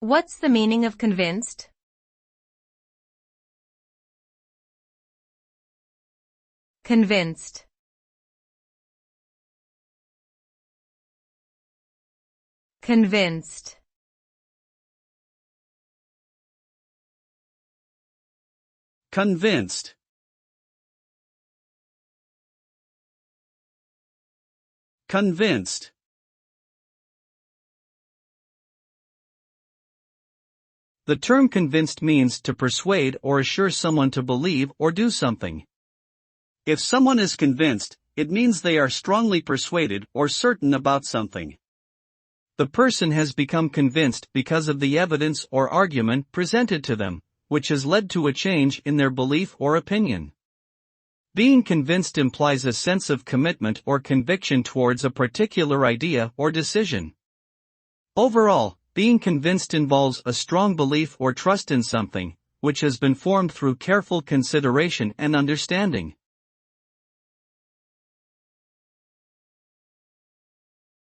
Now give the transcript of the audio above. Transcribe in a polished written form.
What's the meaning of convinced? Convinced. Convinced. Convinced. Convinced. The term convinced means to persuade or assure someone to believe or do something. If someone is convinced, it means they are strongly persuaded or certain about something. The person has become convinced because of the evidence or argument presented to them, which has led to a change in their belief or opinion. Being convinced implies a sense of commitment or conviction towards a particular idea or decision. Overall, being convinced involves a strong belief or trust in something, which has been formed through careful consideration and understanding.